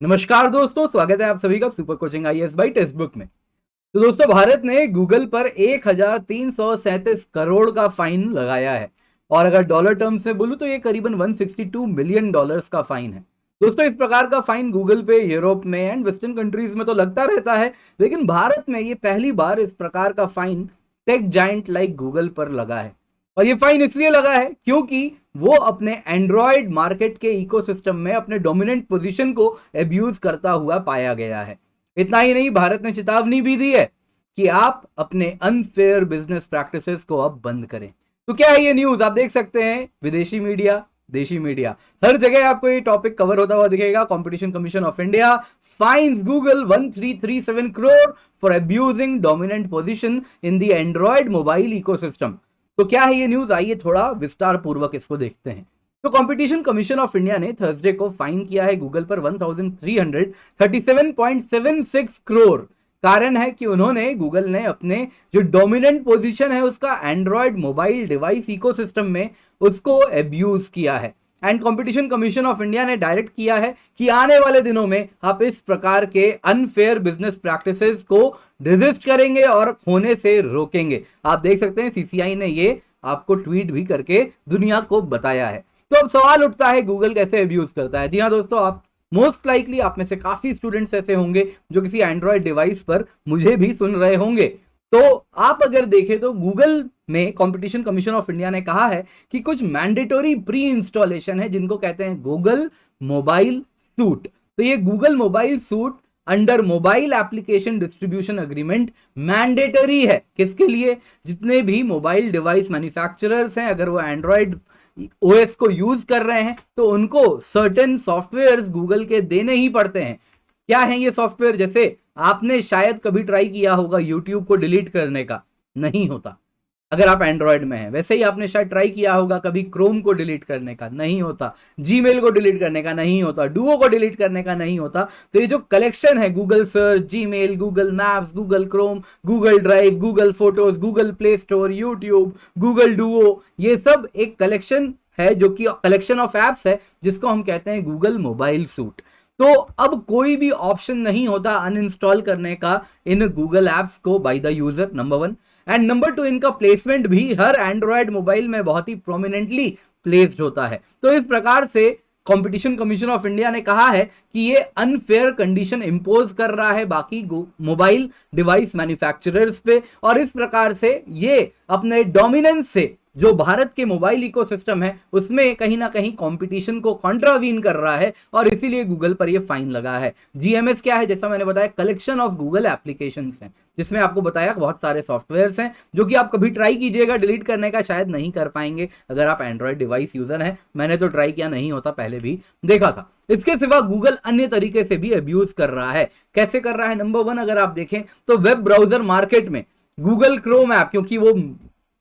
नमस्कार दोस्तों, स्वागत है आप सभी का super coaching IAS by textbook में। तो दोस्तों, भारत ने गूगल पर 1337 करोड़ का फाइन लगाया है और अगर डॉलर टर्म्स में बोलूं तो ये करीबन 162 मिलियन डॉलर्स का फाइन है। दोस्तों, इस प्रकार का फाइन गूगल पे यूरोप में एंड वेस्टर्न कंट्रीज में तो लगता रहता है, लेकिन भारत में ये पहली बार इस प्रकार का fine tech giant like Google पर लगा है। और ये फाइन इसलिए लगा है क्योंकि वो अपने एंड्रॉयड मार्केट के इकोसिस्टम में अपने डोमिनेंट पोजीशन को एब्यूज करता हुआ पाया गया है। इतना ही नहीं, भारत ने चेतावनी भी दी है कि आप अपने अनफेयर बिजनेस प्रैक्टिसेस को अब बंद करें। तो क्या है ये न्यूज, आप देख सकते हैं, विदेशी मीडिया, देशी मीडिया, हर जगह आपको ये टॉपिक कवर होता हुआ दिखेगा। Competition commission of India fines Google 1337 crore for abusing dominant position in the Android mobile ecosystem. तो क्या है ये न्यूज, आइए थोड़ा विस्तार पूर्वक इसको देखते हैं। तो कंपटीशन कमीशन ऑफ इंडिया ने थर्सडे को फाइन किया है गूगल पर 1337.76 करोड़। कारण है कि उन्होंने, गूगल ने अपने जो डोमिनेंट पोजीशन है उसका एंड्रॉयड मोबाइल डिवाइस इकोसिस्टम में उसको एब्यूज किया है। And competition commission of India ने डायरेक्ट किया है कि आने वाले दिनों में आप इस प्रकार के अनफेयर बिजनेस प्रैक्टिसेस को रेजिस्ट करेंगे और होने से रोकेंगे। आप देख सकते हैं, सीसीआई ने ये आपको ट्वीट भी करके दुनिया को बताया है। तो अब सवाल उठता है, गूगल कैसे अब्यूज करता है। जी हाँ दोस्तों, आप मोस्ट लाइकली आप में से काफी स्टूडेंट्स ऐसे होंगे जो किसी एंड्रॉयड डिवाइस पर मुझे भी सुन रहे होंगे। तो आप अगर देखें तो गूगल में कंपटीशन कमीशन ऑफ इंडिया ने कहा है कि कुछ मैंडेटरी प्री इंस्टॉलेशन है जिनको कहते हैं गूगल मोबाइल सूट। तो ये Google mobile suit under mobile application distribution agreement mandatory है। किसके लिए? जितने भी मोबाइल डिवाइस मैन्युफैक्चरर्स हैं, अगर वो एंड्रॉयड ओएस को यूज कर रहे हैं तो उनको सर्टेन सॉफ्टवेयर्स गूगल के देने ही पड़ते हैं। क्या है ये सॉफ्टवेयर? जैसे आपने शायद कभी ट्राई किया होगा यूट्यूब को डिलीट करने का, नहीं होता अगर आप एंड्रॉयड में हैं। वैसे ही आपने शायद ट्राई किया होगा कभी क्रोम को डिलीट करने का, नहीं होता। जीमेल को डिलीट करने का नहीं होता, डुओ को डिलीट करने का नहीं होता। तो ये जो कलेक्शन है, Google search, Gmail, Google maps, Google Chrome, Google drive, Google photos, Google play store, YouTube, Google Duo, ये सब एक कलेक्शन है जो कि कलेक्शन ऑफ एप्स है जिसको हम कहते हैं गूगल मोबाइल सूट। तो अब कोई भी ऑप्शन नहीं होता अनइंस्टॉल करने का इन गूगल एप्स को by the user, number 1। And number 2, इनका प्लेसमेंट भी हर एंड्रॉयड मोबाइल में बहुत ही प्रोमिनेंटली प्लेस्ड होता है। तो इस प्रकार से कंपटीशन कमीशन ऑफ इंडिया ने कहा है कि ये अनफेयर कंडीशन इंपोज कर रहा है बाकी मोबाइल डिवाइस मैन्युफैक्चरर्स पे, और इस प्रकार से ये अपने डोमिनेंस से जो भारत के मोबाइल इकोसिस्टम है उसमें कहीं ना कहीं कंपटीशन को कॉन्ट्रावीन कर रहा है, और इसीलिए गूगल पर ये फाइन लगा है। जीएमएस क्या है? जैसा मैंने बताया, कलेक्शन ऑफ गूगल एप्लीकेशंस है, जिसमें आपको बताया बहुत सारे सॉफ्टवेयर्स हैं जो कि आप कभी ट्राई कीजिएगा डिलीट करने का, शायद नहीं कर पाएंगे अगर आप एंड्रॉयड डिवाइस यूजर हैं। मैंने तो ट्राई किया, नहीं होता, पहले भी देखा था। इसके सिवा गूगल अन्य तरीके से भी अब्यूज कर रहा है। कैसे कर रहा है? नंबर 1, अगर आप देखें तो वेब ब्राउजर मार्केट में गूगल क्रोम ऐप, क्योंकि वो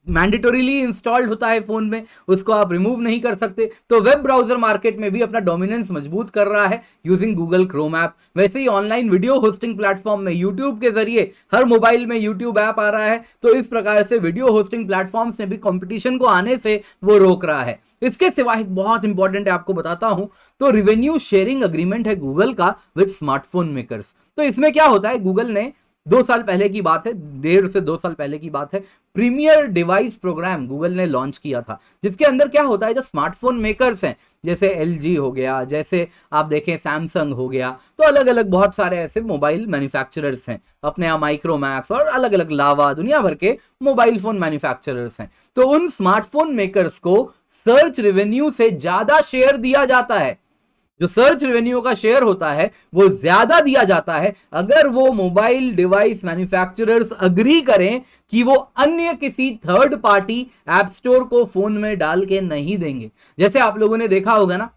मैंडेटोरीली इंस्टॉल्ड होता है फोन में, उसको आप रिमूव नहीं कर सकते, तो वेब ब्राउजर मार्केट में भी अपना डोमिनेंस मजबूत कर रहा है यूजिंग गूगल क्रोम ऐप। वैसे ही ऑनलाइन वीडियो होस्टिंग प्लेटफॉर्म में यूट्यूब के जरिए हर मोबाइल में यूट्यूब ऐप आ रहा है, तो इस प्रकार से वीडियो होस्टिंग प्लेटफॉर्म्स ने भी कंपटीशन को आने से वो रोक रहा है। इसके सिवा एक बहुत इंपॉर्टेंट है, आपको बताता हूं, तो रिवेन्यू शेयरिंग अग्रीमेंट है गूगल का विद स्मार्टफोन मेकर्स। तो इसमें क्या होता है, गूगल ने 2 साल पहले की बात है, 1.5 से 2 साल पहले की बात है, प्रीमियर डिवाइस प्रोग्राम गूगल ने लॉन्च किया था, जिसके अंदर क्या होता है, जो स्मार्टफोन मेकर्स हैं, जैसे एलजी हो गया, जैसे आप देखें सैमसंग हो गया, तो अलग अलग बहुत सारे ऐसे मोबाइल मैन्युफैक्चरर्स हैं, अपने यहाँ माइक्रोमैक्स और अलग अलग लावा, दुनिया भर के मोबाइल फोन मैन्युफैक्चरर्स हैं। तो उन स्मार्टफोन मेकर्स को सर्च रेवेन्यू से ज्यादा शेयर दिया जाता है। जो सर्च रेवेन्यू का शेयर होता है वो ज्यादा दिया जाता है अगर वो मोबाइल डिवाइस मैन्युफैक्चरर्स अग्री करें कि वो अन्य किसी थर्ड पार्टी ऐप स्टोर को फोन में डाल के नहीं देंगे। जैसे आप लोगों ने देखा होगा ना,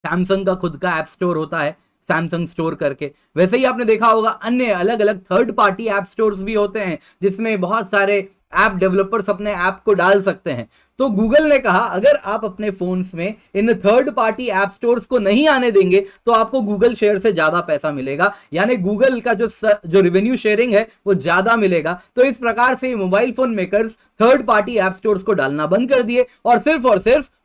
सैमसंग का खुद का ऐप स्टोर होता है, सैमसंग स्टोर करके। वैसे ही आपने देखा होगा अन्य अलग अलग थर्ड पार्टी ऐप स्टोर्स भी होते हैं जिसमें बहुत सारे ऐप डेवलपर्स अपने ऐप को डाल सकते हैं। तो गूगल ने कहा अगर आप अपने फोन्स में in third party app stores को नहीं आने देंगे तो आपको गूगल शेयर से ज्यादा पैसा मिलेगा, यानी गूगल का जो रेवेन्यू शेयरिंग है वो ज्यादा मिलेगा। तो इस प्रकार से mobile phone makers third party app stores को डालना बंद कर दिए और सिर्फ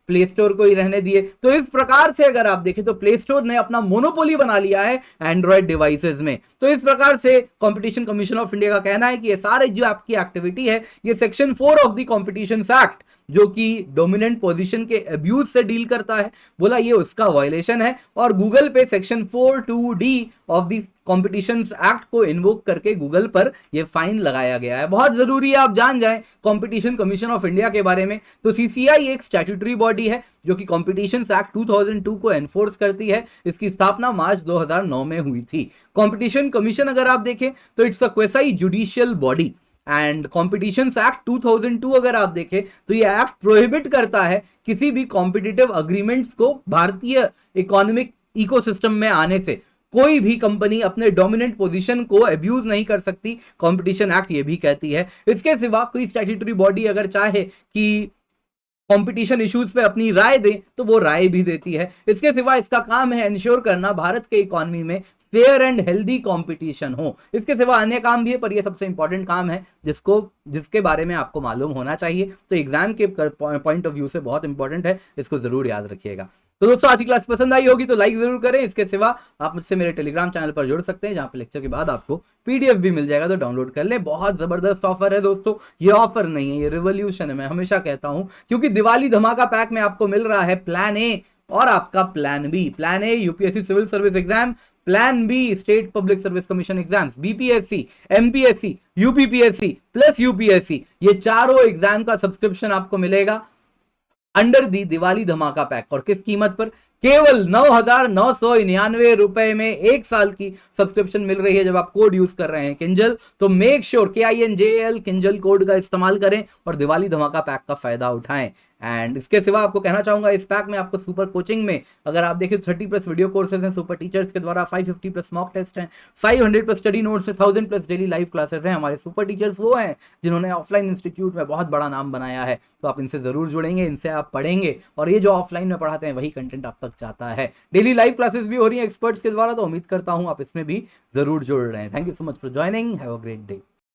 प्ले स्टोर को ही रहने दिए। तो इस प्रकार से अगर आप देखें तो प्ले स्टोर ने अपना मोनोपोली बना लिया है एंड्रॉयड डिवाइसेस में। तो इस प्रकार से कंपटीशन कमीशन ऑफ इंडिया का कहना है कि ये सारे जो आपकी एक्टिविटी है ये section 4 of the competition act, जो कि डोमिनेंट पोजीशन के अब्यूज से डील करता है, बोला ये उसका वायलेशन है। और गूगल पे section 42D of the competition act को इन्वोक करके गूगल पर यह फाइन लगाया गया है। बहुत जरूरी है आप जान जाएं कंपटीशन कमीशन ऑफ इंडिया के बारे में। तो सीसीआई एक स्टैट्यूटरी बॉडी है जो कि कॉम्पिटिशन एक्ट 2002 को एनफोर्स करती है। इसकी स्थापना मार्च 2009 में हुई थी। कंपटीशन कमीशन अगर आप देखें तो it's a quasi judicial body and competition act 2002 अगर आप देखें तो ये एक्ट प्रोहिबिट करता है किसी भी कॉम्पिटिटिव अग्रीमेंट्स को भारतीय इकोनॉमिक इकोसिस्टम में आने से। कोई भी कंपनी अपने डोमिनेंट पोजीशन को अब्यूज नहीं कर सकती, कंपटीशन एक्ट ये भी कहती है। इसके सिवा कोई स्टैट्यूटरी बॉडी अगर चाहे कि कंपटीशन इश्यूज पे अपनी राय दे तो वो राय भी देती है। इसके सिवा इसका काम है इंश्योर करना भारत के इकोनॉमी में फेयर एंड हेल्दी कंपटीशन हो। इसके सिवा अन्य काम भी है पर ये सबसे इंपॉर्टेंट काम है जिसके बारे में आपको मालूम होना चाहिए। तो एग्जाम के पॉइंट ऑफ व्यू से बहुत इंपॉर्टेंट है, इसको जरूर याद रखिएगा। तो दोस्तों आज की क्लास पसंद आई होगी तो लाइक जरूर करें। इसके सिवा आप मुझसे मेरे टेलीग्राम चैनल पर जुड़ सकते हैं जहां पर लेक्चर के बाद आपको पीडीएफ भी मिल जाएगा, तो डाउनलोड कर लें। बहुत जबरदस्त ऑफर है दोस्तों, ये ऑफर नहीं है, ये रिवॉल्यूशन है। मैं हमेशा कहता हूं क्योंकि दिवाली धमाका पैक में आपको मिल रहा है प्लान ए और आपका plan B. Plan A UPSC civil service exam, plan B state public service commission exams, BPSC, MPSC, UPPSC plus UPSC, ये चारों एग्जाम का सब्सक्रिप्शन आपको मिलेगा अंडर दी दिवाली धमाका पैक। और किस कीमत पर? केवल 9,999 रुपए में एक साल की सब्सक्रिप्शन मिल रही है जब आप कोड यूज कर रहे हैं किंजल। तो make sure KINJL Kinjal code का इस्तेमाल करें और दिवाली धमाका पैक का फायदा उठाएं। एंड इसके सिवा आपको कहना चाहूंगा इस पैक में आपको सुपर कोचिंग में अगर आप देखें 30+ वीडियो कोर्सेज हैं सुपर टीचर्स के द्वारा, 550+ मॉक टेस्ट हैं, 500+ स्टडी नोट्स हैं, 1000+ डेली लाइव क्लासेस हैं। हमारे सुपर टीचर्स वो हैं जिन्होंने ऑफलाइन इंस्टीट्यूट में बहुत बड़ा नाम बनाया है। तो आप इनसे जरूर जुड़ेंगे, इनसे आप पढ़ेंगे और ये जो ऑफलाइन में पढ़ाते हैं वही कंटेंट आप तक जाता है। डेली लाइव क्लासेस भी हो रही हैं एक्सपर्ट्स के द्वारा, तो उम्मीद करता हूं आप इसमें भी जरूर जुड़ रहे हैं। Thank you so much for joining, have a great day.